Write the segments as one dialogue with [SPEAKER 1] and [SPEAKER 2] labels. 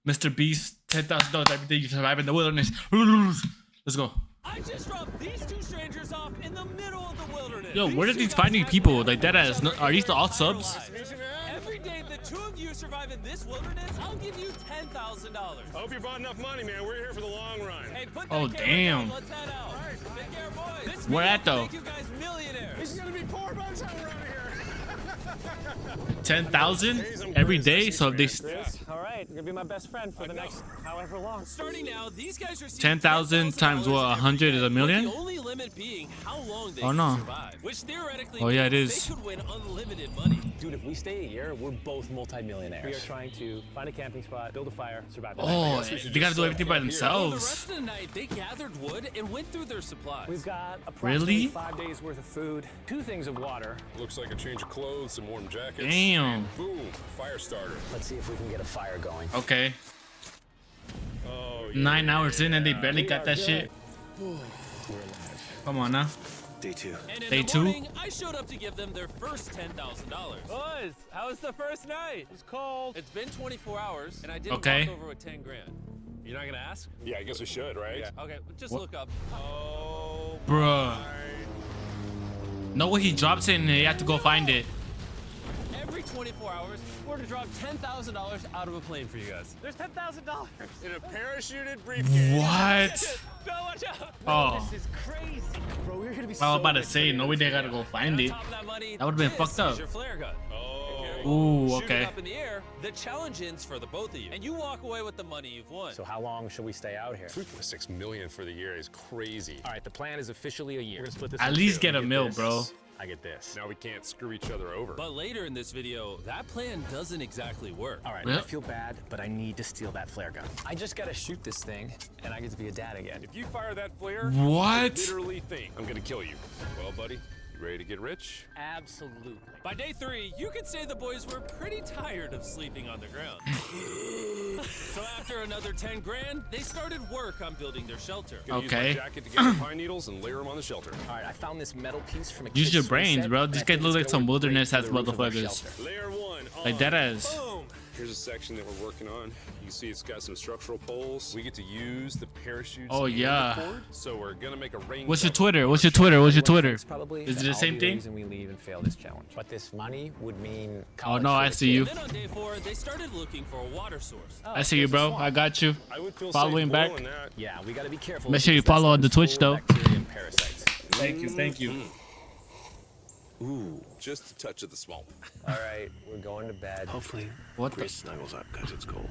[SPEAKER 1] Mr. Beast, $10,000 every day you survive in the wilderness. Let's go.
[SPEAKER 2] I just dropped these two strangers off in the middle of the wilderness.
[SPEAKER 1] Yo, where did these finding people like that? As are these all subs?
[SPEAKER 2] Every day the two of you survive in this wilderness, I'll give you $10,000.
[SPEAKER 3] I hope you brought enough money, man. We're here for the long run.
[SPEAKER 2] Hey, put that
[SPEAKER 1] Oh,
[SPEAKER 2] camera
[SPEAKER 1] damn.
[SPEAKER 2] down. Let's head out. Take care, boys. This
[SPEAKER 1] Where
[SPEAKER 2] video
[SPEAKER 1] at, though?
[SPEAKER 2] will make you guys millionaires.
[SPEAKER 3] He's gonna be poor by the time we're out of here.
[SPEAKER 1] 10,000 every day. So if they
[SPEAKER 4] All right, you're gonna be my best friend for the next however long.
[SPEAKER 2] Starting now, these guys receive
[SPEAKER 1] 10,000 times what? 100 is a million?
[SPEAKER 2] The only limit being how long they
[SPEAKER 1] Oh,
[SPEAKER 2] can
[SPEAKER 1] no.
[SPEAKER 2] survive. Which theoretically
[SPEAKER 1] Oh, yeah, it
[SPEAKER 2] means
[SPEAKER 1] is.
[SPEAKER 2] they could win unlimited money.
[SPEAKER 4] Dude, if we stay a year, we're both multi-millionaires. We are trying to find a camping spot, build a fire, survive the
[SPEAKER 1] Oh,
[SPEAKER 4] night.
[SPEAKER 1] they gotta do everything by
[SPEAKER 2] For the
[SPEAKER 1] themselves.
[SPEAKER 2] rest of the night, they gathered wood and went through their supplies.
[SPEAKER 4] We've got approximately
[SPEAKER 1] Really?
[SPEAKER 4] 5 days worth of food, 2 things of water.
[SPEAKER 3] Looks like a change of clothes, some warm jackets.
[SPEAKER 1] Damn.
[SPEAKER 3] Boom, fire starter.
[SPEAKER 4] Let's see if we can get a fire going.
[SPEAKER 1] Okay.
[SPEAKER 3] Oh,
[SPEAKER 1] 9 hours in and they barely got that shit.
[SPEAKER 4] We're alive.
[SPEAKER 1] Come on now.
[SPEAKER 5] Day 2.
[SPEAKER 2] And in
[SPEAKER 1] Day
[SPEAKER 2] the
[SPEAKER 1] two?
[SPEAKER 2] morning, I showed up to give them their first $10,000. Boys, how was the first night? It's cold. It's been 24 hours, and I didn't
[SPEAKER 1] Okay.
[SPEAKER 2] walk over with 10 grand. You're not gonna ask?
[SPEAKER 3] Yeah, I guess we should, right?
[SPEAKER 2] Okay, just
[SPEAKER 1] What?
[SPEAKER 2] look up.
[SPEAKER 3] Oh,
[SPEAKER 1] Bruh. No way he drops it and they have to go find it.
[SPEAKER 2] Every 24 hours, we're to drop $10,000 out of a plane for you guys.
[SPEAKER 4] There's $10,000.
[SPEAKER 3] in a parachuted briefcase.
[SPEAKER 1] What?
[SPEAKER 2] No, watch out!
[SPEAKER 1] Oh.
[SPEAKER 4] This is crazy. Bro, we're gonna be
[SPEAKER 1] I was
[SPEAKER 4] so
[SPEAKER 1] about to
[SPEAKER 4] rich
[SPEAKER 1] say,
[SPEAKER 4] later
[SPEAKER 1] no way
[SPEAKER 4] this
[SPEAKER 1] they gotta
[SPEAKER 4] year.
[SPEAKER 1] go find
[SPEAKER 2] On
[SPEAKER 1] it.
[SPEAKER 2] top of that money,
[SPEAKER 1] That would've been
[SPEAKER 2] this
[SPEAKER 1] fucked up.
[SPEAKER 2] is your flare gun.
[SPEAKER 3] Oh.
[SPEAKER 1] Ooh,
[SPEAKER 2] Shoot
[SPEAKER 1] okay.
[SPEAKER 2] it up in the air, the challenge ends for the both of you. And you walk away with the money you've won.
[SPEAKER 4] So how long should we stay out here?
[SPEAKER 3] 3.6 million for the year is crazy.
[SPEAKER 4] All right, the plan is officially a year. We're gonna split this
[SPEAKER 1] At
[SPEAKER 4] in
[SPEAKER 1] least
[SPEAKER 4] two.
[SPEAKER 1] get a
[SPEAKER 4] You
[SPEAKER 1] mil,
[SPEAKER 4] this,
[SPEAKER 1] bro.
[SPEAKER 4] I get this.
[SPEAKER 3] Now we can't screw each other over.
[SPEAKER 2] But later in this video, that plan doesn't exactly work.
[SPEAKER 4] All right,
[SPEAKER 1] Well-
[SPEAKER 4] I feel bad, but I need to steal that flare gun. I just gotta shoot this thing, and I get to be a dad again.
[SPEAKER 3] If you fire that flare,
[SPEAKER 1] What?
[SPEAKER 3] you literally think I'm gonna kill you. Well, buddy, you ready to get rich?
[SPEAKER 4] Absolutely.
[SPEAKER 2] By day 3, you could say the boys were pretty tired of sleeping on the ground. So after another 10 grand, they started work on building their shelter.
[SPEAKER 3] Gonna use
[SPEAKER 1] Okay.
[SPEAKER 3] my jacket to get the pine needles and layer them on the shelter.
[SPEAKER 4] All right, I found this metal piece from a
[SPEAKER 1] Use
[SPEAKER 4] kid's
[SPEAKER 1] your
[SPEAKER 4] swing
[SPEAKER 1] brains,
[SPEAKER 4] set,
[SPEAKER 1] bro.
[SPEAKER 4] and
[SPEAKER 1] These
[SPEAKER 4] I
[SPEAKER 1] guys
[SPEAKER 4] think
[SPEAKER 1] look
[SPEAKER 4] it's
[SPEAKER 1] like some
[SPEAKER 4] gonna work great
[SPEAKER 1] wilderness
[SPEAKER 4] for
[SPEAKER 1] ass
[SPEAKER 4] the roof of our
[SPEAKER 1] motherfuckers.
[SPEAKER 4] shelter.
[SPEAKER 3] Layer 1.
[SPEAKER 1] Like that ass.
[SPEAKER 3] Boom. Here's a section that we're working on. You can see it's got some structural poles. We get to use the parachutes.
[SPEAKER 1] Oh,
[SPEAKER 3] and the
[SPEAKER 1] yeah.
[SPEAKER 3] cord, so we're gonna make a rain.
[SPEAKER 1] What's your
[SPEAKER 3] cover.
[SPEAKER 1] Twitter? What's your Twitter? What's your Twitter?
[SPEAKER 4] It's probably
[SPEAKER 1] Is it
[SPEAKER 4] that
[SPEAKER 1] the
[SPEAKER 4] I'll
[SPEAKER 1] same
[SPEAKER 4] be
[SPEAKER 1] thing?
[SPEAKER 4] reason we leave and fail this challenge. But this money would mean
[SPEAKER 1] Oh
[SPEAKER 4] college
[SPEAKER 1] no,
[SPEAKER 4] for
[SPEAKER 1] I
[SPEAKER 4] the
[SPEAKER 1] see you.
[SPEAKER 2] Then on day 4, they started looking for a water source.
[SPEAKER 4] Oh,
[SPEAKER 1] I see you,
[SPEAKER 4] there's a
[SPEAKER 1] bro.
[SPEAKER 4] swamp.
[SPEAKER 1] I got you.
[SPEAKER 3] I would feel
[SPEAKER 1] Following
[SPEAKER 3] safe
[SPEAKER 1] back.
[SPEAKER 3] boiling that.
[SPEAKER 4] Yeah, we gotta be careful.
[SPEAKER 1] Make sure you
[SPEAKER 4] because
[SPEAKER 1] follow
[SPEAKER 4] that
[SPEAKER 1] on the
[SPEAKER 4] stuff's
[SPEAKER 1] Twitch,
[SPEAKER 4] full of
[SPEAKER 1] though.
[SPEAKER 4] bacteria and parasites.
[SPEAKER 1] Thank you, thank you.
[SPEAKER 3] Ooh, just a touch of the swamp.
[SPEAKER 4] All right, we're going to bed.
[SPEAKER 5] Hopefully,
[SPEAKER 1] What the?
[SPEAKER 5] Chris snuggles up because it's cold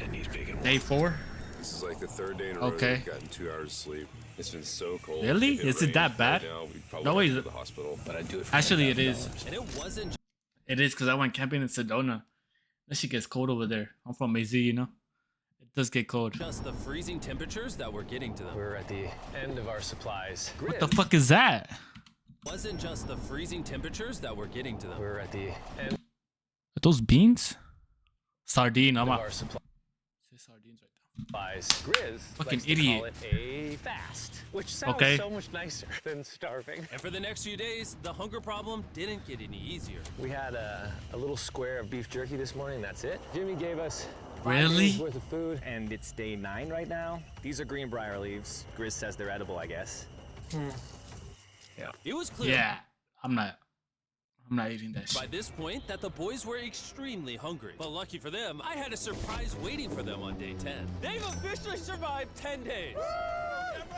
[SPEAKER 5] and he's big and warm.
[SPEAKER 1] Day 4?
[SPEAKER 3] This is like the third day in a row
[SPEAKER 1] Okay.
[SPEAKER 3] that we've gotten 2 hours of sleep. It's been so cold.
[SPEAKER 1] Really?
[SPEAKER 3] If it
[SPEAKER 1] Is it
[SPEAKER 3] rained
[SPEAKER 1] that bad?
[SPEAKER 3] Right now, we'd probably
[SPEAKER 1] No
[SPEAKER 3] have
[SPEAKER 1] way.
[SPEAKER 3] to go to the hospital.
[SPEAKER 5] But I do it for
[SPEAKER 1] Actually, it is.
[SPEAKER 5] $10,000.
[SPEAKER 2] And it wasn't
[SPEAKER 1] It is because I went camping in Sedona. That shit gets cold over there. I'm from AZ, you know? It does get cold.
[SPEAKER 2] just the freezing temperatures that were getting to them.
[SPEAKER 4] We're at the end of our supplies.
[SPEAKER 1] What the fuck is that?
[SPEAKER 2] Wasn't just the freezing temperatures that were getting to them.
[SPEAKER 4] We're at the end
[SPEAKER 1] Are those beans? Sardine. I'm
[SPEAKER 4] of
[SPEAKER 1] out.
[SPEAKER 4] our supplies.
[SPEAKER 1] Sardines right
[SPEAKER 4] Grizz
[SPEAKER 1] Fucking
[SPEAKER 4] likes to
[SPEAKER 1] idiot.
[SPEAKER 4] call it a fast, which sounds
[SPEAKER 1] Okay.
[SPEAKER 4] so much nicer than starving.
[SPEAKER 2] And for the next few days, the hunger problem didn't get any easier.
[SPEAKER 4] We had a little square of beef jerky this morning, that's it. Jimmy gave us 5
[SPEAKER 1] Really?
[SPEAKER 4] days worth of food, and it's day 9 right now. These are greenbrier leaves. Grizz says they're edible, I guess.
[SPEAKER 2] It was clear
[SPEAKER 1] Yeah. I'm not eating that
[SPEAKER 2] by
[SPEAKER 1] shit.
[SPEAKER 2] this point that the boys were extremely hungry. But lucky for them, I had a surprise waiting for them on day 10. They've officially survived 10 days.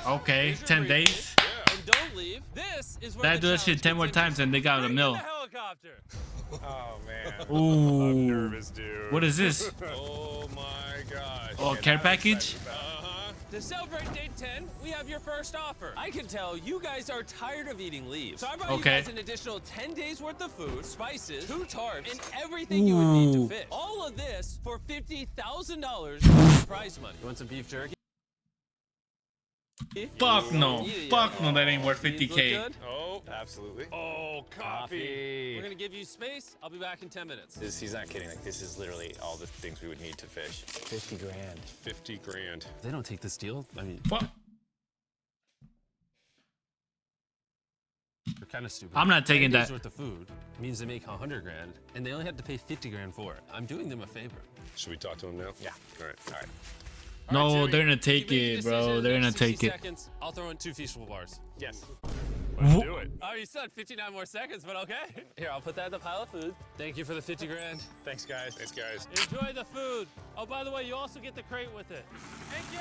[SPEAKER 1] Okay,
[SPEAKER 2] Here's your
[SPEAKER 1] 10
[SPEAKER 2] briefing.
[SPEAKER 1] days.
[SPEAKER 2] And don't leave. This is where
[SPEAKER 1] That
[SPEAKER 2] the
[SPEAKER 1] do that shit
[SPEAKER 2] challenge
[SPEAKER 1] 10 more
[SPEAKER 2] gets
[SPEAKER 1] times and they got a
[SPEAKER 2] interesting.
[SPEAKER 1] mil.
[SPEAKER 2] Bring in the helicopter.
[SPEAKER 3] Oh man.
[SPEAKER 1] Ooh.
[SPEAKER 3] I'm nervous, dude.
[SPEAKER 1] What is this?
[SPEAKER 3] Oh my gosh.
[SPEAKER 1] Oh,
[SPEAKER 3] Yeah,
[SPEAKER 1] care
[SPEAKER 3] that
[SPEAKER 1] package?
[SPEAKER 3] excites me. Uh-huh.
[SPEAKER 2] To celebrate day 10, we have your first offer. I can tell you guys are tired of eating leaves. So I brought you
[SPEAKER 1] Okay.
[SPEAKER 2] guys an additional 10 days worth of food, spices, 2 tarps, and everything you would need to
[SPEAKER 1] Ooh.
[SPEAKER 2] fish. All of this for $50,000 prize money. You want some beef jerky?
[SPEAKER 1] Fuck no.
[SPEAKER 2] Yeah.
[SPEAKER 1] Fuck no, that ain't worth
[SPEAKER 2] These look
[SPEAKER 1] 50K.
[SPEAKER 2] good?
[SPEAKER 3] Oh, absolutely. Oh, coffee.
[SPEAKER 2] We're gonna give you space. I'll be back in 10 minutes.
[SPEAKER 4] He's not kidding. Like, this is literally all the things we would need to fish. 50 grand.
[SPEAKER 3] 50 grand.
[SPEAKER 2] They don't take this deal. I mean,
[SPEAKER 1] Fuck.
[SPEAKER 2] kind of stupid.
[SPEAKER 1] I'm not taking
[SPEAKER 2] 10 days
[SPEAKER 1] that.
[SPEAKER 2] worth of food means they make 100 grand, and they only have to pay 50 grand for it. I'm doing them a favor.
[SPEAKER 3] Should we talk to him now?
[SPEAKER 2] Yeah.
[SPEAKER 3] All right.
[SPEAKER 2] All right.
[SPEAKER 1] No,
[SPEAKER 2] Jimmy,
[SPEAKER 1] they're gonna
[SPEAKER 2] if you
[SPEAKER 1] take
[SPEAKER 2] make a
[SPEAKER 1] it, bro.
[SPEAKER 2] decision
[SPEAKER 1] They're
[SPEAKER 2] in the
[SPEAKER 1] gonna
[SPEAKER 2] next
[SPEAKER 1] take
[SPEAKER 2] 60
[SPEAKER 1] it.
[SPEAKER 2] seconds, I'll throw in 2 feasible bars.
[SPEAKER 4] Yes.
[SPEAKER 3] Let's do it.
[SPEAKER 2] Oh, you said 59 more seconds, but okay. Here, I'll put that in the pile of food. Thank you for the 50 grand.
[SPEAKER 4] Thanks, guys.
[SPEAKER 3] Thanks, guys.
[SPEAKER 2] Enjoy the food. Oh, by the way, you also get the crate with it. Thank you.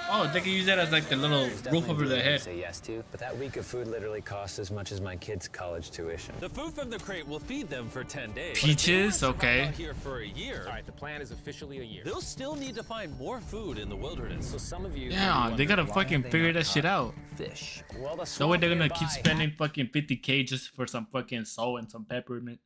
[SPEAKER 1] Oh, they can use that as like the little roof over their head.
[SPEAKER 6] Say yes to, but that week of food literally costs as much as my kids' college tuition.
[SPEAKER 2] The food from the crate will feed them for 10 days.
[SPEAKER 1] Peaches, okay.
[SPEAKER 2] Out here for a year.
[SPEAKER 4] All right, the plan is officially a year.
[SPEAKER 2] They'll still need to find more food in the wilderness.
[SPEAKER 6] So some of you,
[SPEAKER 1] Yeah, they gotta fucking figure that shit out.
[SPEAKER 6] fish. Well, the
[SPEAKER 1] No way they're gonna
[SPEAKER 6] swamp
[SPEAKER 1] keep
[SPEAKER 6] nearby
[SPEAKER 1] spending fucking 50K just for some fucking salt and some peppermint.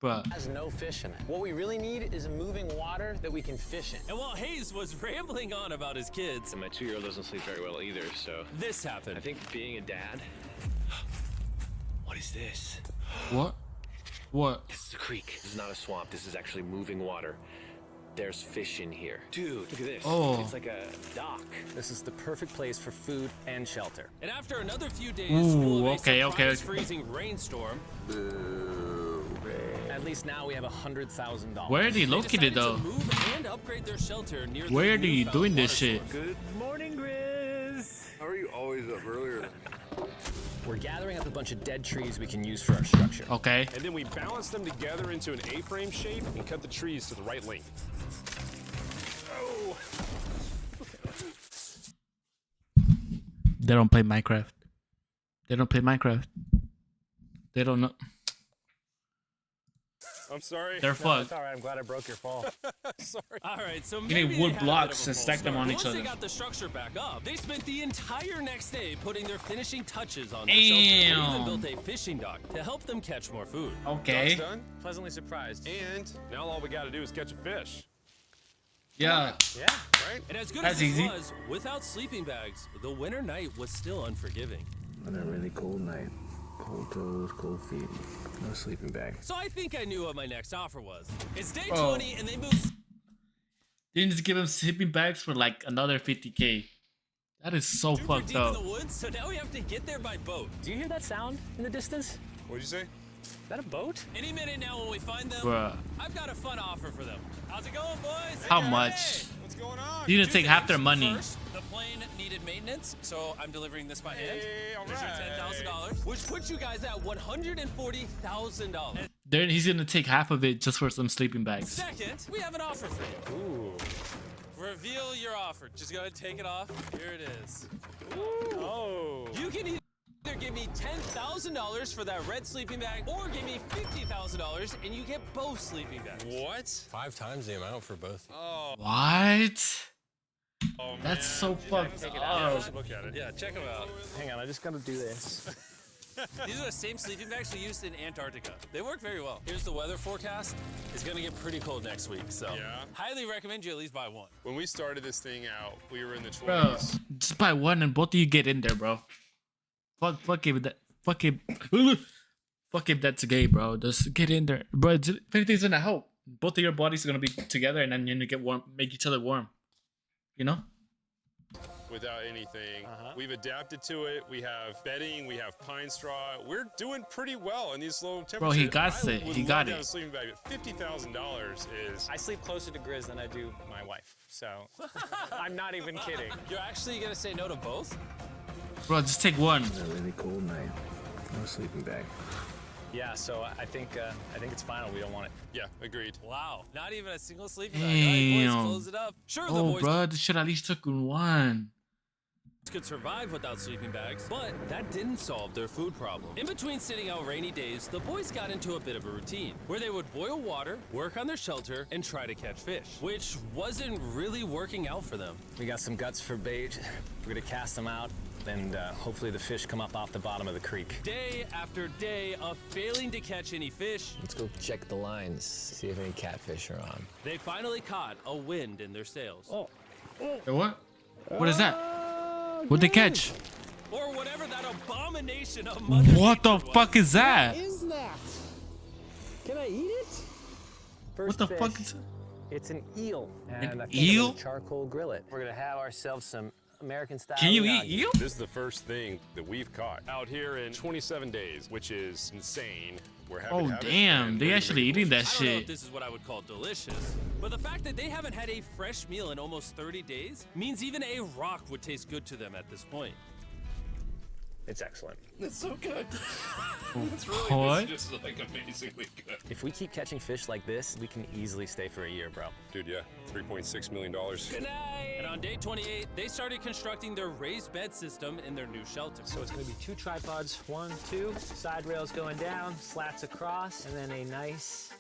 [SPEAKER 1] Bruh.
[SPEAKER 6] has no fish in it. What we really need is a moving water that we can fish in.
[SPEAKER 2] And while Hayes was rambling on about his kids,
[SPEAKER 5] And my 2-year-old doesn't sleep very well either, so
[SPEAKER 2] this happened.
[SPEAKER 5] I think being a dad. What is this?
[SPEAKER 1] What? What?
[SPEAKER 5] This is a creek. This is not a swamp. This is actually moving water. There's fish in here. Dude, look at this.
[SPEAKER 1] Oh.
[SPEAKER 5] It's like a dock.
[SPEAKER 4] This is the perfect place for food and shelter.
[SPEAKER 2] And after another few days
[SPEAKER 1] Ooh,
[SPEAKER 2] full of
[SPEAKER 1] okay,
[SPEAKER 2] a
[SPEAKER 1] okay.
[SPEAKER 2] surprise freezing rainstorm,
[SPEAKER 4] At least now we have $100,000.
[SPEAKER 1] Where are they
[SPEAKER 2] they
[SPEAKER 1] located
[SPEAKER 2] decided
[SPEAKER 1] though?
[SPEAKER 2] to move and upgrade their shelter near the
[SPEAKER 1] Where are they
[SPEAKER 2] newfound
[SPEAKER 1] doing this
[SPEAKER 2] water
[SPEAKER 1] shit?
[SPEAKER 2] source.
[SPEAKER 4] Good morning, Grizz.
[SPEAKER 3] How are you always up earlier?
[SPEAKER 4] We're gathering up a bunch of dead trees we can use for our structure.
[SPEAKER 1] Okay.
[SPEAKER 3] And then we balance them together into an A-frame shape and cut the trees to the right length. Oh.
[SPEAKER 1] They don't play Minecraft. They don't play Minecraft. They don't know.
[SPEAKER 3] I'm sorry.
[SPEAKER 1] They're fucked.
[SPEAKER 4] It's all right. I'm glad I broke your fall.
[SPEAKER 3] Sorry.
[SPEAKER 2] All right, so
[SPEAKER 1] need
[SPEAKER 2] maybe they
[SPEAKER 1] wood
[SPEAKER 2] had a bit
[SPEAKER 1] blocks
[SPEAKER 2] of a
[SPEAKER 1] and stack
[SPEAKER 2] false
[SPEAKER 1] them on
[SPEAKER 2] start.
[SPEAKER 1] each
[SPEAKER 2] Once
[SPEAKER 1] other.
[SPEAKER 2] they got the structure back up, they spent the entire next day putting their finishing touches on the
[SPEAKER 1] Damn.
[SPEAKER 2] shelter. They even built a fishing dock to help them catch more food.
[SPEAKER 1] Okay.
[SPEAKER 3] Dock's done.
[SPEAKER 4] Pleasantly surprised.
[SPEAKER 3] And now all we got to do is catch a fish.
[SPEAKER 1] Yeah.
[SPEAKER 4] Yeah.
[SPEAKER 3] Right?
[SPEAKER 2] And as good
[SPEAKER 1] That's
[SPEAKER 2] as this
[SPEAKER 1] easy.
[SPEAKER 2] was, without sleeping bags, the winter night was still unforgiving.
[SPEAKER 5] On a really cold night. Cold toes, cold feet. No sleeping bag.
[SPEAKER 2] So I think I knew what my next offer was. It's day
[SPEAKER 1] Oh.
[SPEAKER 2] 20 and they moved
[SPEAKER 1] Didn't just give him sleeping bags for like another 50K. That is so
[SPEAKER 2] super
[SPEAKER 1] fucked
[SPEAKER 2] deep in
[SPEAKER 1] up.
[SPEAKER 2] the woods, so now we have to get there by boat.
[SPEAKER 4] Do you hear that sound in the distance?
[SPEAKER 3] What'd you say?
[SPEAKER 4] Is that a boat?
[SPEAKER 2] Any minute now when we find them,
[SPEAKER 1] Bruh.
[SPEAKER 2] I've got a fun offer for them. How's it going, boys?
[SPEAKER 1] How
[SPEAKER 2] Hey,
[SPEAKER 1] much?
[SPEAKER 3] What's going on?
[SPEAKER 1] You need to
[SPEAKER 2] Two
[SPEAKER 1] take half their
[SPEAKER 2] things.
[SPEAKER 1] money.
[SPEAKER 2] First, the plane needed maintenance, so I'm delivering this by hand.
[SPEAKER 3] Hey, all
[SPEAKER 2] There's your
[SPEAKER 3] right.
[SPEAKER 2] $10,000, which puts you guys at $140,000.
[SPEAKER 1] He's gonna take half of it just for some sleeping bags.
[SPEAKER 2] Second, we have an offer for you.
[SPEAKER 4] Ooh.
[SPEAKER 2] Reveal your offer. Just go ahead and take it off. Here it is.
[SPEAKER 4] Oh.
[SPEAKER 2] You can either give me $10,000 for that red sleeping bag, or give me $50,000 and you get both sleeping bags.
[SPEAKER 3] What?
[SPEAKER 2] 5 times the amount for both.
[SPEAKER 1] What?
[SPEAKER 3] Oh,
[SPEAKER 1] That's so fucked
[SPEAKER 3] Take it
[SPEAKER 1] up.
[SPEAKER 3] out. Let's look at it.
[SPEAKER 2] Yeah, check them out.
[SPEAKER 4] Hang on, I just gotta do this.
[SPEAKER 2] These are the same sleeping bags we used in Antarctica. They work very well. Here's the weather forecast. It's gonna get pretty cold next week, so
[SPEAKER 3] Yeah?
[SPEAKER 2] highly recommend you at least buy one.
[SPEAKER 3] When we started this thing out, we were in the 20s.
[SPEAKER 1] Bro, just buy one and both of you get in there, bro. Fuck it, fuck if that's gay, bro. Just get in there, bro. If anything's gonna help, both of your bodies are gonna be together, and then you're gonna get warm, make each other warm. You know?
[SPEAKER 3] Without anything. We've adapted to it. We have bedding. We have pine straw. We're doing pretty well in these low temperatures.
[SPEAKER 1] he got
[SPEAKER 3] I
[SPEAKER 1] it.
[SPEAKER 3] would
[SPEAKER 1] He
[SPEAKER 3] love
[SPEAKER 1] got
[SPEAKER 3] to have
[SPEAKER 1] it.
[SPEAKER 3] a sleeping bag, but $50,000 is.
[SPEAKER 4] I sleep closer to Grizz than I do my wife, so I'm not even kidding.
[SPEAKER 2] You're actually gonna say no to both?
[SPEAKER 1] Bro, just take one.
[SPEAKER 5] On a really cold night. No sleeping bag.
[SPEAKER 4] Yeah, so I think it's final. We don't want it.
[SPEAKER 3] Yeah, agreed.
[SPEAKER 2] Wow, not even a single sleeping bag. All right,
[SPEAKER 1] Damn.
[SPEAKER 2] boys, close it up. Sure, the
[SPEAKER 1] Oh,
[SPEAKER 2] boys
[SPEAKER 1] bro, this should at least took one.
[SPEAKER 2] could survive without sleeping bags, but that didn't solve their food problem. In between sitting out rainy days, the boys got into a bit of a routine where they would boil water, work on their shelter, and try to catch fish, which wasn't really working out for them.
[SPEAKER 4] We got some guts for bait. We're gonna cast them out, and hopefully the fish come up off the bottom of the creek.
[SPEAKER 2] Day after day of failing to catch any fish,
[SPEAKER 6] Let's go check the lines, see if any catfish are on.
[SPEAKER 2] they finally caught a wind in their sails.
[SPEAKER 1] Hey, what? What is that? What'd they catch?
[SPEAKER 2] Or whatever that abomination of Mother
[SPEAKER 1] What the
[SPEAKER 2] Nature was.
[SPEAKER 1] fuck is that?
[SPEAKER 4] Is that? Can I eat it?
[SPEAKER 1] What
[SPEAKER 4] First
[SPEAKER 1] the
[SPEAKER 4] fish.
[SPEAKER 1] fuck is it?
[SPEAKER 4] It's an eel. And I think I'm
[SPEAKER 1] eel?
[SPEAKER 4] gonna charcoal grill it. We're gonna have ourselves some American style.
[SPEAKER 1] Can you eat eel?
[SPEAKER 3] This is the first thing that we've caught out here in 27 days, which is insane. We're happy to
[SPEAKER 1] Oh
[SPEAKER 3] have it,
[SPEAKER 1] damn,
[SPEAKER 3] and
[SPEAKER 1] they
[SPEAKER 3] we're
[SPEAKER 1] actually
[SPEAKER 3] gonna make
[SPEAKER 1] eating
[SPEAKER 3] it
[SPEAKER 1] that
[SPEAKER 2] I don't know if
[SPEAKER 1] shit.
[SPEAKER 2] this is what I would call delicious, but the fact that they haven't had a fresh meal in almost 30 days means even a rock would taste good to them at this point.
[SPEAKER 4] It's excellent.
[SPEAKER 3] It's so good. It's really
[SPEAKER 1] What?
[SPEAKER 3] it's just like amazingly good.
[SPEAKER 4] If we keep catching fish like this, we can easily stay for a year, bro.
[SPEAKER 3] Dude, yeah, $3.6 million.
[SPEAKER 2] Good night. And on day 28, they started constructing their raised bed system in their new shelter.
[SPEAKER 4] So it's gonna be 2 tripods, 1, 2, side rails going down, slats across, and then a nice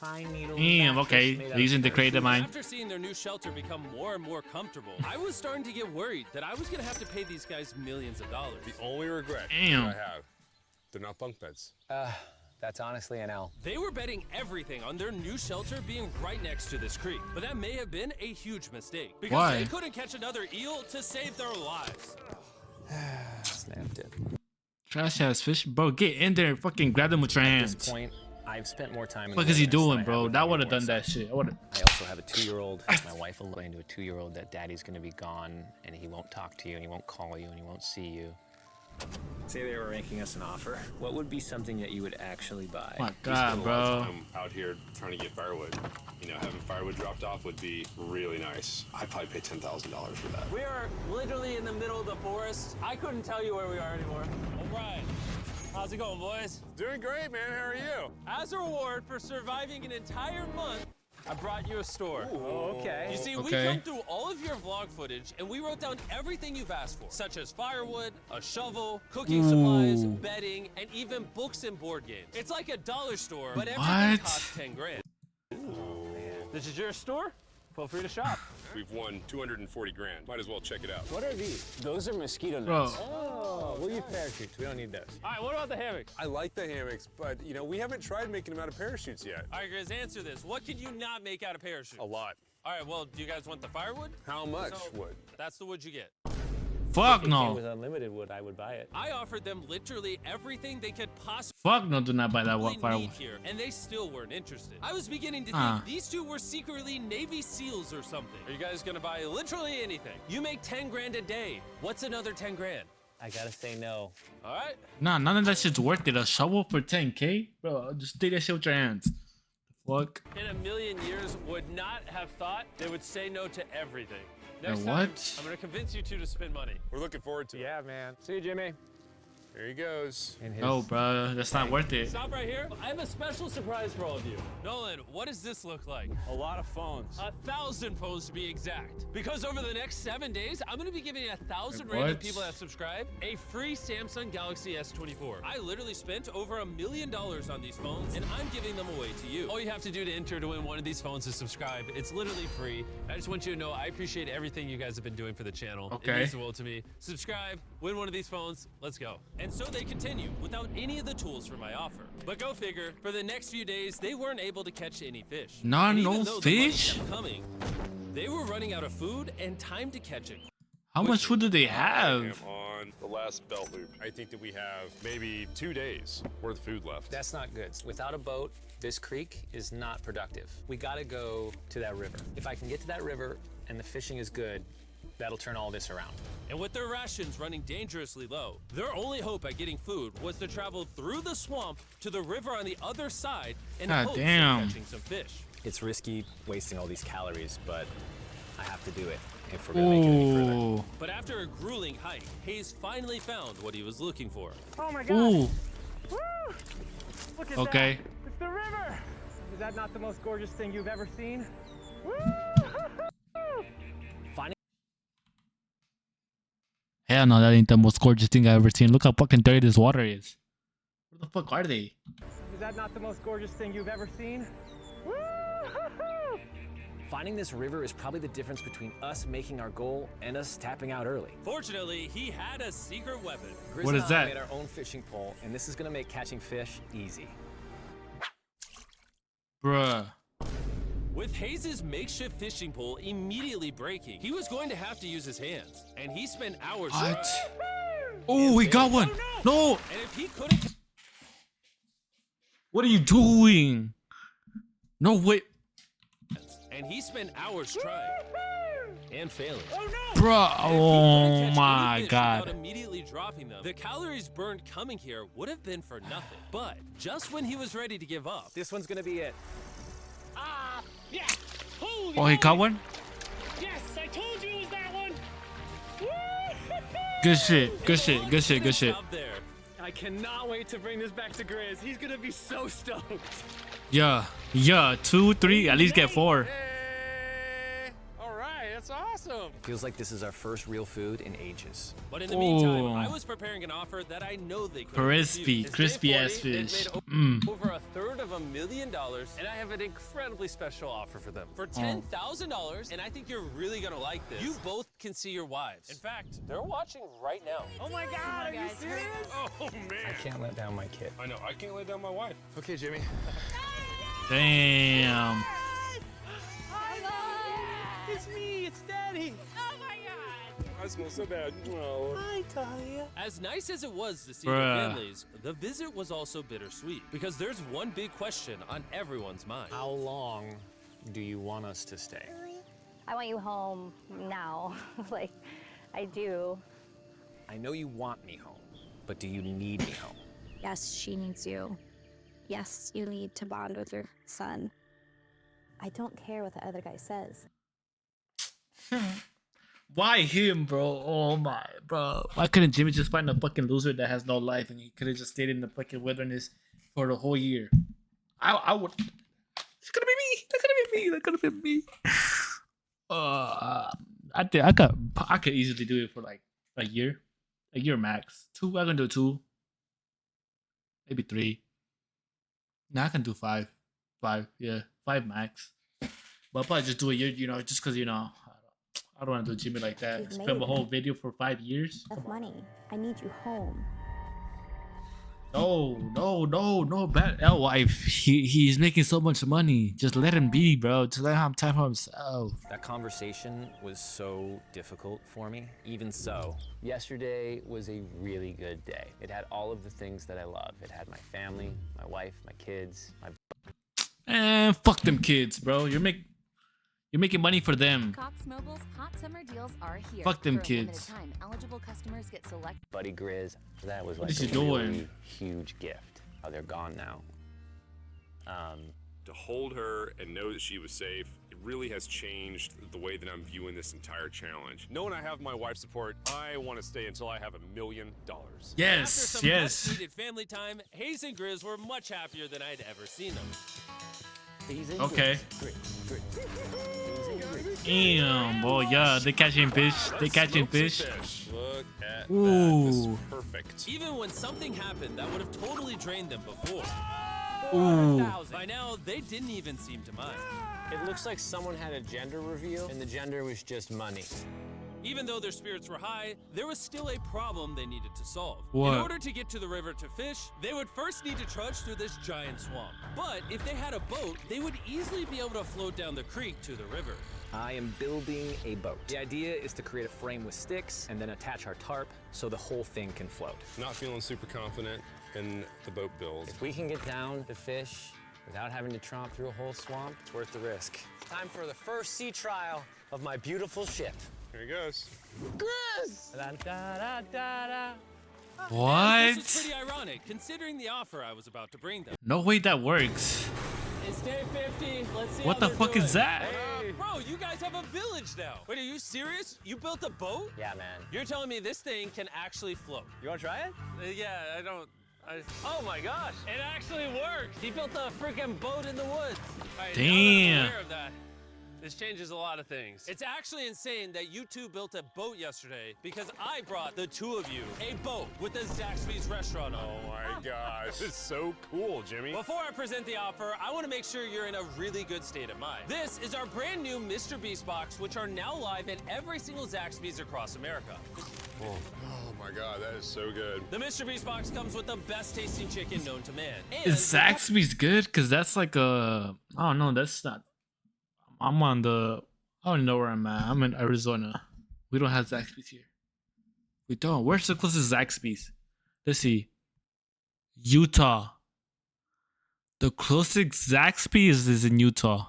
[SPEAKER 4] pine needle.
[SPEAKER 1] Damn,
[SPEAKER 4] mattress
[SPEAKER 1] okay.
[SPEAKER 4] made out of
[SPEAKER 1] Using the creative mind.
[SPEAKER 2] After seeing their new shelter become more and more comfortable, I was starting to get worried that I was gonna have to pay these guys millions of dollars.
[SPEAKER 3] The only regret
[SPEAKER 1] Damn.
[SPEAKER 3] that I have, they're not bunk beds.
[SPEAKER 4] That's honestly an L.
[SPEAKER 2] They were betting everything on their new shelter being right next to this creek, but that may have been a huge mistake because
[SPEAKER 1] Why?
[SPEAKER 2] they couldn't catch another eel to save their lives.
[SPEAKER 4] Snapped it.
[SPEAKER 1] Trash ass fish, bro. Get in there, and fucking grab them with your
[SPEAKER 4] At this
[SPEAKER 1] hands.
[SPEAKER 4] point, I've spent more time in
[SPEAKER 1] What
[SPEAKER 4] the
[SPEAKER 1] is he
[SPEAKER 4] wilderness than
[SPEAKER 1] doing,
[SPEAKER 4] I
[SPEAKER 1] bro?
[SPEAKER 4] have with
[SPEAKER 1] That
[SPEAKER 4] my
[SPEAKER 1] would have
[SPEAKER 4] newborn
[SPEAKER 1] done that
[SPEAKER 4] son.
[SPEAKER 1] shit. I would have.
[SPEAKER 4] I also have a 2-year-old. My wife will explain to a 2-year-old that daddy's gonna be gone and he won't talk to you and he won't call you and he won't see you. Say they were making us an offer. What would be something that you would actually buy?
[SPEAKER 1] My
[SPEAKER 3] We
[SPEAKER 1] God,
[SPEAKER 3] spend a lot of
[SPEAKER 1] bro.
[SPEAKER 3] time out here trying to get firewood. You know, having firewood dropped off would be really nice. I'd probably pay $10,000 for that.
[SPEAKER 2] We are literally in the middle of the forest. I couldn't tell you where we are anymore. All right. How's it going, boys?
[SPEAKER 3] Doing great, man. How are you?
[SPEAKER 2] As a reward for surviving an entire month, I brought you a store.
[SPEAKER 4] Oh, okay.
[SPEAKER 2] You see, we
[SPEAKER 1] Okay.
[SPEAKER 2] combed through all of your vlog footage and we wrote down everything you've asked for, such as firewood, a shovel, cooking supplies, bedding, and even books and board games. It's like a dollar store, but everything
[SPEAKER 1] What?
[SPEAKER 2] costs 10 grand. This is your store? Feel free to shop.
[SPEAKER 3] We've won 240 grand. Might as well check it out.
[SPEAKER 4] What are these? Those are mosquito
[SPEAKER 1] Bro.
[SPEAKER 4] nets. Oh, we'll use parachutes. We don't need those.
[SPEAKER 2] All right, what about the hammocks?
[SPEAKER 3] I like the hammocks, but you know, we haven't tried making them out of parachutes yet.
[SPEAKER 2] All right, guys, answer this. What can you not make out of parachutes?
[SPEAKER 3] A lot.
[SPEAKER 2] All right, well, do you guys want the firewood?
[SPEAKER 3] How much
[SPEAKER 2] So,
[SPEAKER 3] wood?
[SPEAKER 2] That's the wood you get.
[SPEAKER 1] Fuck
[SPEAKER 4] If it
[SPEAKER 1] no.
[SPEAKER 4] was unlimited wood, I would buy it.
[SPEAKER 2] I offered them literally everything they could possibly
[SPEAKER 1] Fuck no. Do not buy that
[SPEAKER 2] need
[SPEAKER 1] firewood.
[SPEAKER 2] here, and they still weren't interested. I was beginning to
[SPEAKER 1] Ah.
[SPEAKER 2] think these two were secretly Navy SEALs or something. Are you guys gonna buy literally anything? You make 10 grand a day. What's another 10 grand?
[SPEAKER 4] I gotta say no.
[SPEAKER 2] All right.
[SPEAKER 1] Nah, none of that shit's worth it. A shovel for 10K? Bro, just take that shit with your hands. Fuck.
[SPEAKER 2] In a million years, would not have thought they would say no to everything. Next
[SPEAKER 1] And
[SPEAKER 2] time,
[SPEAKER 1] what?
[SPEAKER 2] I'm gonna convince you two to spend money.
[SPEAKER 3] We're looking forward to it.
[SPEAKER 4] Yeah, man. See you, Jimmy.
[SPEAKER 3] Here he goes.
[SPEAKER 4] And his
[SPEAKER 1] No, bro. That's not worth it.
[SPEAKER 2] Stop right here. I have a special surprise for all of you. Nolan, what does this look like?
[SPEAKER 4] a lot of phones.
[SPEAKER 2] 1,000 phones to be exact. Because over the next 7 days, I'm gonna be giving 1,000 random
[SPEAKER 1] What?
[SPEAKER 2] people that subscribe a free Samsung Galaxy S24. I literally spent over $1 million on these phones, and I'm giving them away to you. All you have to do to enter to win one of these phones is subscribe. It's literally free. I just want you to know I appreciate everything you guys have been doing for the channel. It
[SPEAKER 1] Okay.
[SPEAKER 2] means the world to me. Subscribe, win one of these phones. Let's go. And so they continue without any of the tools for my offer. But go figure, for the next few days, they weren't able to catch any fish.
[SPEAKER 1] Nah,
[SPEAKER 2] And
[SPEAKER 1] no
[SPEAKER 2] even though the money
[SPEAKER 1] fish?
[SPEAKER 2] kept coming, they were running out of food and time to catch it.
[SPEAKER 1] How much food do they
[SPEAKER 3] I
[SPEAKER 1] have?
[SPEAKER 3] am on the last belt loop. I think that we have maybe 2 days worth of food left.
[SPEAKER 4] That's not good. Without a boat, this creek is not productive. We gotta go to that river. If I can get to that river and the fishing is good, that'll turn all this around.
[SPEAKER 2] And with their rations running dangerously low, their only hope at getting food was to travel through the swamp to the river on the other side in
[SPEAKER 1] God
[SPEAKER 2] hopes
[SPEAKER 1] damn.
[SPEAKER 2] of catching some fish.
[SPEAKER 4] It's risky wasting all these calories, but I have to do it if we're gonna make it any further.
[SPEAKER 1] Ooh.
[SPEAKER 2] But after a grueling hike, Hayes finally found what he was looking for.
[SPEAKER 4] Oh my
[SPEAKER 1] Ooh.
[SPEAKER 4] Woo! Look at
[SPEAKER 1] Okay.
[SPEAKER 4] that! It's the river! Is that not the most gorgeous thing you've ever seen? Woo! Finding
[SPEAKER 1] Hell no, that ain't the most gorgeous thing I've ever seen. Look how fucking dirty this water is. Where the fuck are they?
[SPEAKER 4] Is that not the most gorgeous thing you've ever seen? Woo! Finding this river is probably the difference between us making our goal and us tapping out early.
[SPEAKER 2] Fortunately, he had a secret weapon.
[SPEAKER 4] Grizz
[SPEAKER 1] What
[SPEAKER 4] and
[SPEAKER 1] is
[SPEAKER 4] I
[SPEAKER 1] that?
[SPEAKER 4] made our own fishing pole, and this is gonna make catching fish easy.
[SPEAKER 1] Bruh.
[SPEAKER 2] With Hayes' makeshift fishing pole immediately breaking, he was going to have to use his hands. And he spent hours
[SPEAKER 1] What? Oh, we got one. No.
[SPEAKER 2] And if he couldn't
[SPEAKER 1] What are you doing? No, wait.
[SPEAKER 2] and he spent hours trying. and failing.
[SPEAKER 1] Bro,
[SPEAKER 2] If he couldn't catch any
[SPEAKER 1] my
[SPEAKER 2] fish
[SPEAKER 1] God.
[SPEAKER 2] without immediately dropping them, the calories burned coming here would have been for nothing. But just when he was ready to give up,
[SPEAKER 4] This one's gonna be it.
[SPEAKER 1] Oh, he caught one?
[SPEAKER 7] Yes, I told you it was that one. Woo!
[SPEAKER 1] Good shit, good shit, good shit, good shit.
[SPEAKER 2] stop there.
[SPEAKER 4] I cannot wait to bring this back to Grizz. He's gonna be so stoked.
[SPEAKER 1] Yeah, 2, 3, at least get 4.
[SPEAKER 3] Hey! All right, that's awesome.
[SPEAKER 4] Feels like this is our first real food in ages.
[SPEAKER 2] But in the meantime,
[SPEAKER 1] Oh.
[SPEAKER 2] I was preparing an offer that I know they couldn't
[SPEAKER 1] Crispy,
[SPEAKER 2] refuse.
[SPEAKER 1] crispy
[SPEAKER 2] Day
[SPEAKER 1] ass
[SPEAKER 2] 40, they've
[SPEAKER 1] fish.
[SPEAKER 2] made over $250,000, and I have an incredibly special offer for them. For $10,000, and I think you're really gonna like this. You both can see your wives. In fact, they're watching right now.
[SPEAKER 4] Oh my God, are you serious?
[SPEAKER 3] Oh man.
[SPEAKER 4] Can't let down my kid.
[SPEAKER 3] I know. I can't let down my wife.
[SPEAKER 4] Okay, Jimmy.
[SPEAKER 1] Damn.
[SPEAKER 4] It's me, it's Daddy.
[SPEAKER 3] I smell so bad. Oh.
[SPEAKER 4] Hi, Talia.
[SPEAKER 2] As nice as it was to see
[SPEAKER 1] Bruh.
[SPEAKER 2] the families, the visit was also bittersweet because there's one big question on everyone's mind.
[SPEAKER 4] How long do you want us to stay?
[SPEAKER 8] I want you home now. Like, I do.
[SPEAKER 4] I know you want me home, but do you need me home?
[SPEAKER 9] Yes, she needs you. Yes, you need to bond with your son.
[SPEAKER 8] I don't care what the other guy says.
[SPEAKER 1] Why him, bro? Oh my, bro. Why couldn't Jimmy just find a fucking loser that has no life and he could have just stayed in the fucking wilderness for the whole year? I would. It's gonna be me. That could have been me. That could have been me. I think I could easily do it for like a year max. 2. I can do 2, maybe 3. No, I can do 5. 5, yeah, 5 max. But I'll probably just do a year, just because I don't want to do Jimmy like that.
[SPEAKER 8] You've
[SPEAKER 1] Film a
[SPEAKER 8] made
[SPEAKER 1] whole video for 5 years.
[SPEAKER 8] Enough money. I need you home.
[SPEAKER 1] No, bad wife. He's making so much money. Just let him be, bro. Just let him have time for himself.
[SPEAKER 4] That conversation was so difficult for me. Even so, yesterday was a really good day. It had all of the things that I love. It had my family, my wife, my kids, my...
[SPEAKER 1] Fuck them kids, bro. You're making money for them.
[SPEAKER 10] Cox Mobile's hot summer deals are here.
[SPEAKER 1] Fuck them
[SPEAKER 10] For a limited
[SPEAKER 1] kids.
[SPEAKER 10] time, eligible customers get select.
[SPEAKER 4] Buddy Grizz. That was
[SPEAKER 1] What
[SPEAKER 4] like
[SPEAKER 1] is he
[SPEAKER 4] a
[SPEAKER 1] doing?
[SPEAKER 4] really huge gift. Oh, they're gone now.
[SPEAKER 3] To hold her and know that she was safe, it really has changed the way that I'm viewing this entire challenge. Knowing I have my wife's support, I want to stay until I have $1 million.
[SPEAKER 2] After
[SPEAKER 1] Yes,
[SPEAKER 2] some
[SPEAKER 1] yes.
[SPEAKER 2] much-needed family time, Hayes and Grizz were much happier than I'd ever seen them.
[SPEAKER 1] Okay. Damn, boy, yeah, they catching fish. They catching fish.
[SPEAKER 3] Look at that. This
[SPEAKER 1] Ooh.
[SPEAKER 3] is perfect.
[SPEAKER 2] Even when something happened that would have totally drained them before.
[SPEAKER 1] Ooh.
[SPEAKER 2] By now, they didn't even seem to mind.
[SPEAKER 4] It looks like someone had a gender reveal, and the gender was just money.
[SPEAKER 2] Even though their spirits were high, there was still a problem they needed to solve.
[SPEAKER 1] What?
[SPEAKER 2] In order to get to the river to fish, they would first need to trudge through this giant swamp. But if they had a boat, they would easily be able to float down the creek to the river.
[SPEAKER 4] I am building a boat. The idea is to create a frame with sticks and then attach our tarp so the whole thing can float.
[SPEAKER 3] Not feeling super confident in the boat build.
[SPEAKER 4] If we can get down to fish without having to tromp through a whole swamp, it's worth the risk. Time for the first sea trial of my beautiful ship.
[SPEAKER 3] Here he goes.
[SPEAKER 1] What?
[SPEAKER 2] This is pretty ironic, considering the offer I was about to bring them.
[SPEAKER 1] No way that works.
[SPEAKER 2] It's day 50. Let's see
[SPEAKER 1] What
[SPEAKER 2] how
[SPEAKER 1] the
[SPEAKER 2] they're
[SPEAKER 1] fuck is
[SPEAKER 2] doing.
[SPEAKER 1] that?
[SPEAKER 2] Bro, you guys have a village now. Wait, are you serious? You built a boat?
[SPEAKER 4] Yeah, man.
[SPEAKER 2] You're telling me this thing can actually float?
[SPEAKER 4] You want to try it?
[SPEAKER 2] Yeah, oh my gosh, it actually worked. He built a freaking boat in the woods. All right, now that I'm
[SPEAKER 1] Damn.
[SPEAKER 2] aware of that, this changes a lot of things. It's actually insane that you two built a boat yesterday because I brought the two of you a boat with the Zaxby's restaurant on it.
[SPEAKER 3] Oh my gosh. This is so cool, Jimmy.
[SPEAKER 2] Before I present the offer, I want to make sure you're in a really good state of mind. This is our brand new Mr. Beast box, which are now live in every single Zaxby's across America.
[SPEAKER 3] Oh my god, that is so good.
[SPEAKER 2] The Mr. Beast box comes with the best tasting chicken known to man. And
[SPEAKER 1] Is Zaxby's good? Cause that's like I don't know. That's not. I'm on the. I don't know where I'm at. I'm in Arizona. We don't have Zaxby's here. We don't. Where's the closest Zaxby's? Let's see. Utah. The closest Zaxby's is in Utah.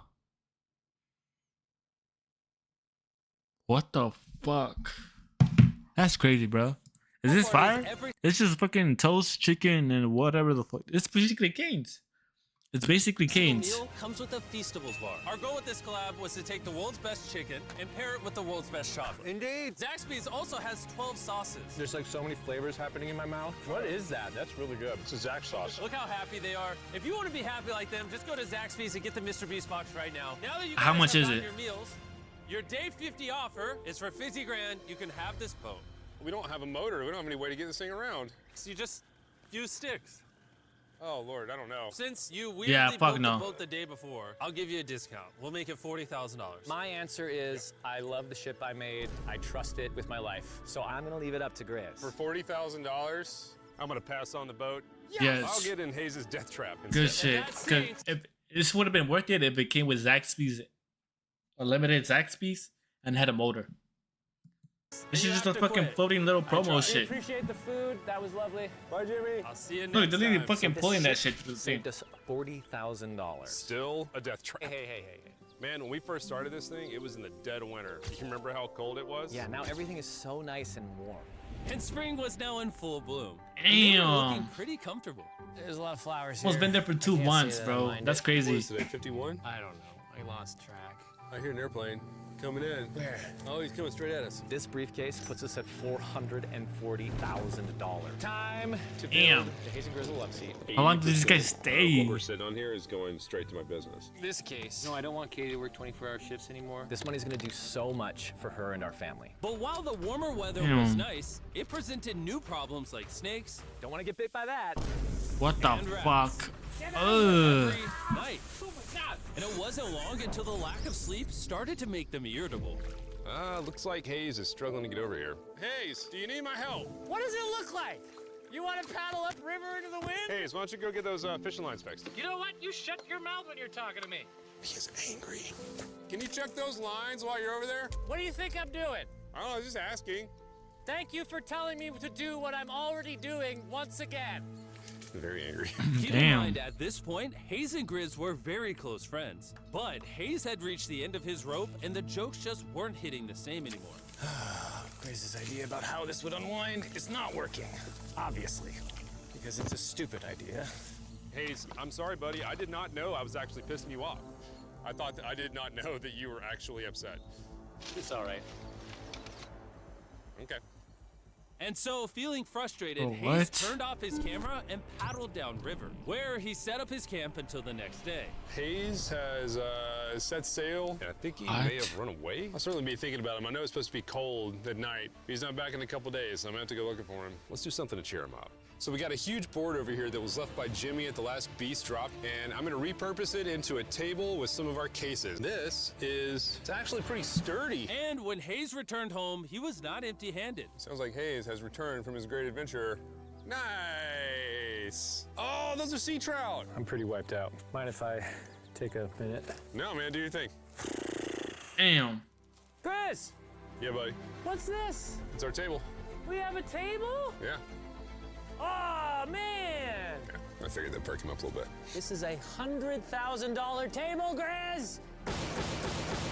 [SPEAKER 1] What the fuck? That's crazy, bro. Is this fire? It's just fucking toast, chicken, and whatever the fuck. It's basically Cane's. It's basically Cane's.
[SPEAKER 2] Meal comes with a Feastables bar. Our goal with this collab was to take the world's best chicken and pair it with the world's best chocolate.
[SPEAKER 5] Indeed.
[SPEAKER 2] Zaxby's also has 12 sauces.
[SPEAKER 5] There's like so many flavors happening in my mouth. What is that? That's really good. It's a Zax sauce.
[SPEAKER 2] Look how happy they are. If you want to be happy like them, just go to Zaxby's and get the Mr. Beast box right now. Now that you
[SPEAKER 1] How
[SPEAKER 2] guys
[SPEAKER 1] much
[SPEAKER 2] have
[SPEAKER 1] is
[SPEAKER 2] gotten
[SPEAKER 1] it?
[SPEAKER 2] Your meals, your day 50 offer is for 50 grand. You can have this boat.
[SPEAKER 3] We don't have a motor. We don't have any way to get this thing around.
[SPEAKER 2] So you just use sticks.
[SPEAKER 3] Oh, Lord, I don't know.
[SPEAKER 2] Since you weirdly
[SPEAKER 1] fuck
[SPEAKER 2] booked
[SPEAKER 1] no.
[SPEAKER 2] the boat the day before, I'll give you a discount. We'll make it $40,000.
[SPEAKER 4] My answer is I love the ship I made. I trust it with my life. So I'm gonna leave it up to Grizz.
[SPEAKER 3] For $40,000, I'm going to pass on the boat.
[SPEAKER 1] Yes.
[SPEAKER 3] I'll get in Hayes' death trap.
[SPEAKER 1] Good
[SPEAKER 3] instead.
[SPEAKER 1] shit. Cause if this would have been worth it if it came with Zaxby's, a limited Zaxby's, and had a motor. This is just a fucking floating little promo shit.
[SPEAKER 4] Appreciate the food. That was lovely.
[SPEAKER 5] Bye, Jimmy.
[SPEAKER 2] I'll see you next
[SPEAKER 1] Look, they're literally
[SPEAKER 2] time.
[SPEAKER 1] fucking
[SPEAKER 4] This
[SPEAKER 1] pulling that
[SPEAKER 4] ship
[SPEAKER 1] shit to the
[SPEAKER 4] saved
[SPEAKER 1] thing.
[SPEAKER 4] us $40,000.
[SPEAKER 3] Still a death trap.
[SPEAKER 4] Hey.
[SPEAKER 3] Man, when we first started this thing, it was in the dead of winter. You remember how cold it was?
[SPEAKER 4] Yeah, now everything is so nice and warm.
[SPEAKER 2] And spring was now in full bloom. And they were looking
[SPEAKER 1] Damn.
[SPEAKER 2] pretty comfortable.
[SPEAKER 4] There's a lot of flowers
[SPEAKER 1] Almost been there for 2 months, bro. That's
[SPEAKER 3] What
[SPEAKER 1] crazy.
[SPEAKER 3] is today, 51?
[SPEAKER 4] I don't know. I lost track.
[SPEAKER 3] I hear an airplane coming in. Where? Oh, he's coming straight at us.
[SPEAKER 4] This briefcase puts us at $440,000. Time to build
[SPEAKER 1] Damn.
[SPEAKER 4] the Hazen Grizzle love seat.
[SPEAKER 1] How long did this guy
[SPEAKER 3] 80%
[SPEAKER 1] stay?
[SPEAKER 3] What we're sitting on here is going straight to my business.
[SPEAKER 4] This case.
[SPEAKER 5] No, I don't want Katie to work 24-hour shifts anymore.
[SPEAKER 4] This money's gonna do so much for her and our family.
[SPEAKER 2] But while the warmer weather
[SPEAKER 1] Damn.
[SPEAKER 2] was nice, it presented new problems like snakes
[SPEAKER 4] Don't want to get bit by that.
[SPEAKER 1] What the
[SPEAKER 2] and rats.
[SPEAKER 1] fuck? Ugh.
[SPEAKER 2] every night. And it wasn't long until the lack of sleep started to make them irritable.
[SPEAKER 3] Looks like Hayes is struggling to get over here. Hayes, do you need my help?
[SPEAKER 7] What does it look like? You want to paddle up river into the wind?
[SPEAKER 3] Hayes, why don't you go get those fishing lines fixed?
[SPEAKER 7] You know what? You shut your mouth when you're talking to me.
[SPEAKER 3] He is angry. Can you check those lines while you're over there?
[SPEAKER 7] What do you think I'm doing?
[SPEAKER 3] I don't know, just asking.
[SPEAKER 7] Thank you for telling me to do what I'm already doing once again.
[SPEAKER 3] Very angry.
[SPEAKER 2] Keep in mind, at this point, Hayes and Grizz were very close friends. But Hayes had reached the end of his rope, and the jokes just weren't hitting the same anymore.
[SPEAKER 5] Grizz's idea about how this would unwind is not working. Obviously. Because it's a stupid idea.
[SPEAKER 3] Hayes, I'm sorry, buddy. I did not know I was actually pissing you off. I did not know that you were actually upset.
[SPEAKER 5] It's all right.
[SPEAKER 3] Okay.
[SPEAKER 2] And so, feeling frustrated,
[SPEAKER 1] Oh,
[SPEAKER 2] Hayes
[SPEAKER 1] what?
[SPEAKER 2] turned off his camera and paddled down river, where he set up his camp until the next day.
[SPEAKER 3] Hayes has set sail, and I think he may have run away. I'll certainly be thinking about him. I know it's supposed to be cold at night. He's not back in a couple days, so I'm gonna have to go looking for him. Let's do something to cheer him up. So we got a huge board over here that was left by Jimmy at the last beast drop, and I'm gonna repurpose it into a table with some of our cases. It's actually pretty sturdy.
[SPEAKER 2] And when Hayes returned home, he was not empty-handed.
[SPEAKER 3] Sounds like Hayes has returned from his great adventure. Nice. Oh, those are sea trout.
[SPEAKER 5] I'm pretty wiped out. Mind if I take a minute?
[SPEAKER 3] No, man, do your thing.
[SPEAKER 1] Damn.
[SPEAKER 7] Chris,
[SPEAKER 3] Yeah, buddy.
[SPEAKER 7] what's this?
[SPEAKER 3] It's our table.
[SPEAKER 7] We have a table?
[SPEAKER 3] Yeah.
[SPEAKER 7] Oh, man.
[SPEAKER 3] I figured that'd perk him up a little bit.
[SPEAKER 7] This is a $100,000 table, Grizz.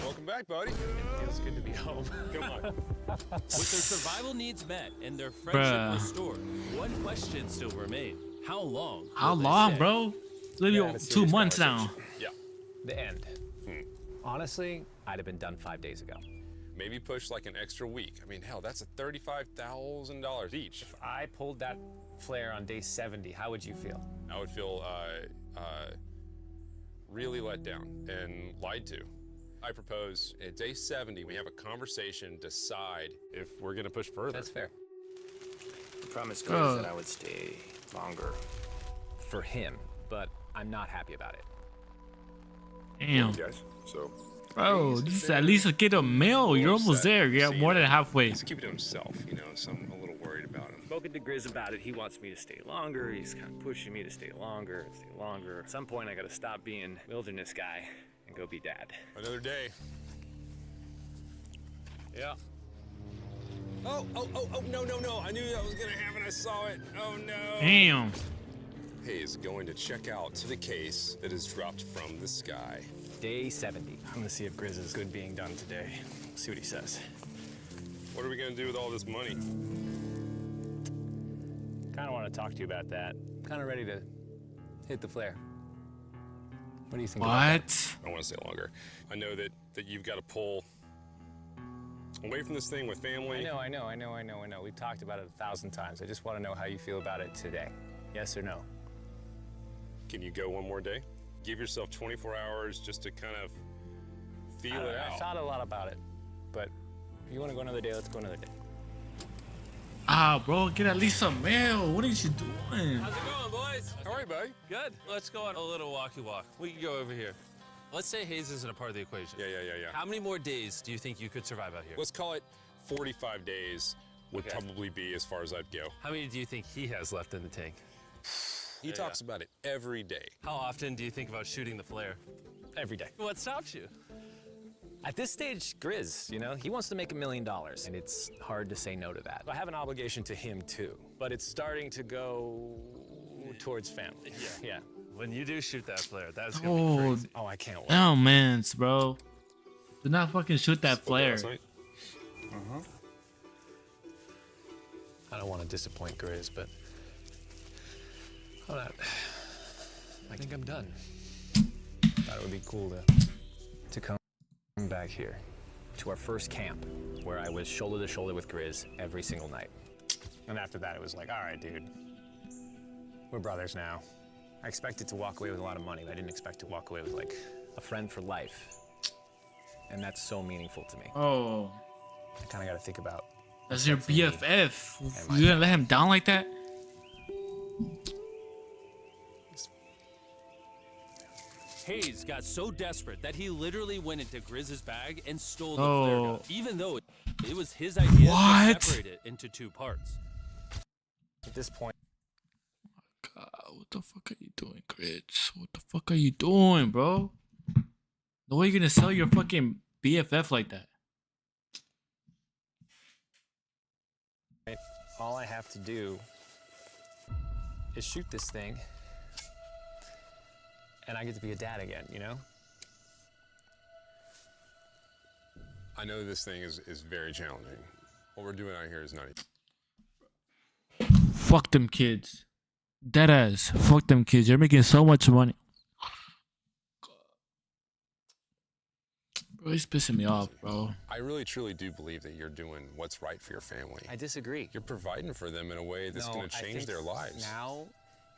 [SPEAKER 3] Welcome back, buddy.
[SPEAKER 5] Feels good to be home.
[SPEAKER 3] Come on.
[SPEAKER 2] With their survival needs met and their friendship
[SPEAKER 1] Bruh.
[SPEAKER 2] restored, one question still remained. How long?
[SPEAKER 1] How
[SPEAKER 2] will they
[SPEAKER 1] long,
[SPEAKER 2] stay?
[SPEAKER 1] bro? Literally
[SPEAKER 5] it's a
[SPEAKER 1] 2
[SPEAKER 5] serious
[SPEAKER 1] months now.
[SPEAKER 5] conversation.
[SPEAKER 3] Yeah.
[SPEAKER 4] The end. Honestly, I'd have been done 5 days ago.
[SPEAKER 3] Maybe push like an extra week. I mean, hell, that's a $35,000 each.
[SPEAKER 4] If I pulled that flare on day 70, how would you feel?
[SPEAKER 3] I would feel really let down and lied to. I propose at day 70, we have a conversation, decide if we're gonna push further.
[SPEAKER 4] That's fair.
[SPEAKER 5] I promised
[SPEAKER 1] Oh.
[SPEAKER 5] Grizz that I would stay longer.
[SPEAKER 4] For him, but I'm not happy about it.
[SPEAKER 1] Damn.
[SPEAKER 3] Guys, so
[SPEAKER 1] Bro, this is at least get a meal. You're almost there. You're more than halfway.
[SPEAKER 3] he's keeping it to himself, you know, so I'm a little worried about him.
[SPEAKER 5] Spoken to Grizz about it. He wants me to stay longer. He's kind of pushing me to stay longer, stay longer. At some point, I gotta stop being wilderness guy and go be dad.
[SPEAKER 3] Another day.
[SPEAKER 5] Yeah.
[SPEAKER 3] Oh, no. I knew that was gonna happen. I saw it. Oh, no.
[SPEAKER 1] Damn.
[SPEAKER 3] Hayes going to check out the case that is dropped from the sky.
[SPEAKER 4] Day 70.
[SPEAKER 5] I'm gonna see if Grizz is good being done today. See what he says.
[SPEAKER 3] What are we gonna do with all this money?
[SPEAKER 4] Kind of want to talk to you about that. Kind of ready to hit the flare. What do you think about that?
[SPEAKER 1] What?
[SPEAKER 3] I don't want to stay longer. I know that you've got to pull away from this thing with family.
[SPEAKER 4] I know. We've talked about it 1,000 times. I just want to know how you feel about it today. Yes or no?
[SPEAKER 3] Can you go one more day? Give yourself 24 hours just to kind of feel it
[SPEAKER 4] I
[SPEAKER 3] out.
[SPEAKER 4] thought a lot about it, but if you want to go another day, let's go another day.
[SPEAKER 1] Ah, bro, get at least some mail. What are you doing?
[SPEAKER 2] How's it going, boys?
[SPEAKER 3] How are you, buddy?
[SPEAKER 2] Good. Let's go on a little walkie walk. We can go over here. Let's say Hayes isn't a part of the equation.
[SPEAKER 3] Yeah.
[SPEAKER 2] How many more days do you think you could survive out here?
[SPEAKER 3] Let's call it 45 days would probably be as far as I'd go.
[SPEAKER 2] How many do you think he has left in the tank?
[SPEAKER 3] He talks about it every day.
[SPEAKER 2] How often do you think about shooting the flare?
[SPEAKER 4] Every day.
[SPEAKER 2] What stops you?
[SPEAKER 4] At this stage, Grizz, you know, he wants to make $1 million, and it's hard to say no to that. I have an obligation to him too, but it's starting to go towards family. Yeah.
[SPEAKER 2] When you do shoot that flare, that's gonna be crazy.
[SPEAKER 4] Oh, I can't wait.
[SPEAKER 1] Oh, man, bro. Do not fucking shoot that flare.
[SPEAKER 4] I don't want to disappoint Grizz, but hold on. I think I'm done. Thought it would be cool to come back here to our first camp where I was shoulder to shoulder with Grizz every single night. And after that, it was like, all right, dude, we're brothers now. I expected to walk away with a lot of money, but I didn't expect to walk away with like a friend for life. And that's so meaningful to me.
[SPEAKER 1] Oh,
[SPEAKER 4] I kind of got to think about.
[SPEAKER 1] that's your BFF. You gonna let him down like that?
[SPEAKER 2] Hayes got so desperate that he literally went into Grizz's bag and stole the flare gun, even though it was his idea to separate it into 2 parts.
[SPEAKER 4] At this point,
[SPEAKER 1] God, what the fuck are you doing, Grits? What the fuck are you doing, bro? No way you're gonna sell your fucking BFF like that.
[SPEAKER 4] all I have to do is shoot this thing, and I get to be a dad again, you know?
[SPEAKER 3] I know this thing is very challenging. What we're doing out here is not easy.
[SPEAKER 1] Fuck them kids. Deadass. Fuck them kids. You're making so much money. Bro, he's pissing me off, bro.
[SPEAKER 3] I really, truly do believe that you're doing what's right for your family.
[SPEAKER 4] I disagree.
[SPEAKER 3] You're providing for them in a way that's going to change their lives.
[SPEAKER 4] Now,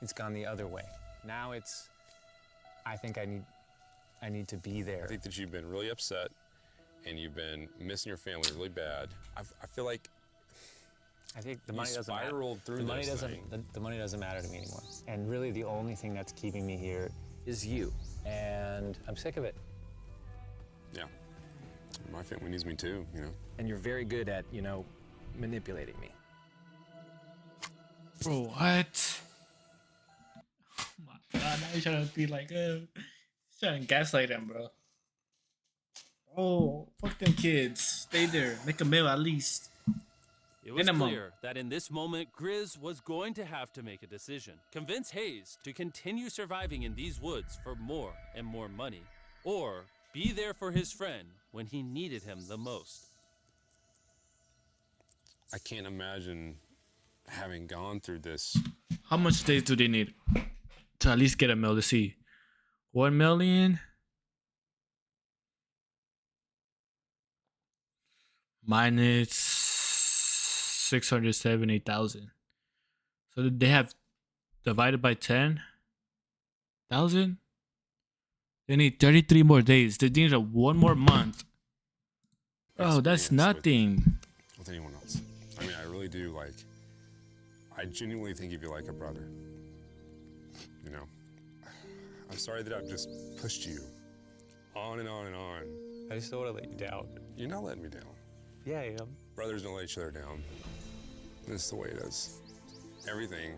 [SPEAKER 4] it's gone the other way. Now it's, I think I need to be there.
[SPEAKER 3] I think that you've been really upset, and you've been missing your family really bad. I feel like
[SPEAKER 4] I think the money doesn't matter.
[SPEAKER 3] spiraled through
[SPEAKER 4] the money
[SPEAKER 3] this
[SPEAKER 4] doesn't.
[SPEAKER 3] thing.
[SPEAKER 4] The money doesn't matter to me anymore. And really, the only thing that's keeping me here is you. And I'm sick of it.
[SPEAKER 3] Yeah. My family needs me too, you know.
[SPEAKER 4] And you're very good at, you know, manipulating me.
[SPEAKER 1] Bro, what? Oh my god, now you're trying to be like, trying to gaslight him, bro. Oh, fuck them kids. Stay there. Make a meal at least.
[SPEAKER 2] It was
[SPEAKER 1] Minimum.
[SPEAKER 2] clear that in this moment, Grizz was going to have to make a decision. Convince Hayes to continue surviving in these woods for more and more money, or be there for his friend when he needed him the most.
[SPEAKER 3] I can't imagine having gone through this.
[SPEAKER 1] How much days do they need to at least get a meal to see? 1 million minus 670,000. So they have divided by 10,000. They need 33 more days. They need one more month. Oh, that's
[SPEAKER 3] experience
[SPEAKER 1] nothing.
[SPEAKER 3] With anyone else. I mean, I really do, like, I genuinely think of you like a brother. You know, I'm sorry that I've just pushed you on and on and on.
[SPEAKER 4] I just don't want to let you down.
[SPEAKER 3] You're not letting me down.
[SPEAKER 4] Yeah, I am.
[SPEAKER 3] Brothers don't let each other down. This is the way it is. Everything's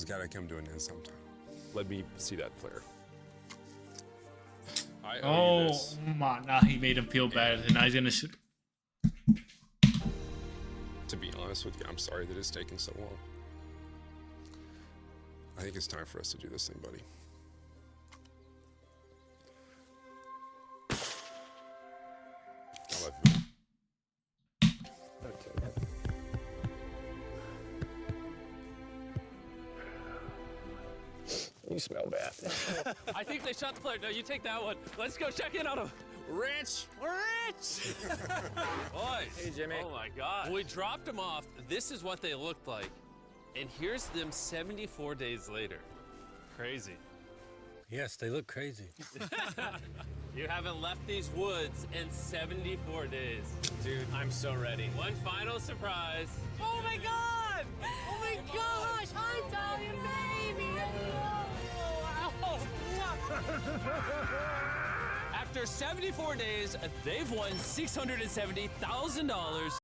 [SPEAKER 3] got to come to an end sometime. Let me see that flare. I owe you this.
[SPEAKER 1] My, now he made him feel bad, and now he's gonna shoot.
[SPEAKER 3] To be honest with you, I'm sorry that it's taken so long. I think it's time for us to do this thing, buddy.
[SPEAKER 6] You smell bad.
[SPEAKER 2] I think they shot the player. No, you take that one. Let's go check in on him. Rich! Rich! Boys.
[SPEAKER 5] Hey, Jimmy.
[SPEAKER 2] Oh, my God. We dropped them off. This is what they looked like. And here's them 74 days later. Crazy.
[SPEAKER 11] Yes, they look crazy.
[SPEAKER 2] You haven't left these woods in 74 days.
[SPEAKER 5] Dude, I'm so ready.
[SPEAKER 2] One final surprise.
[SPEAKER 7] Oh my god! Oh my gosh! I'm Italian baby!
[SPEAKER 2] After 74 days, they've won $670,000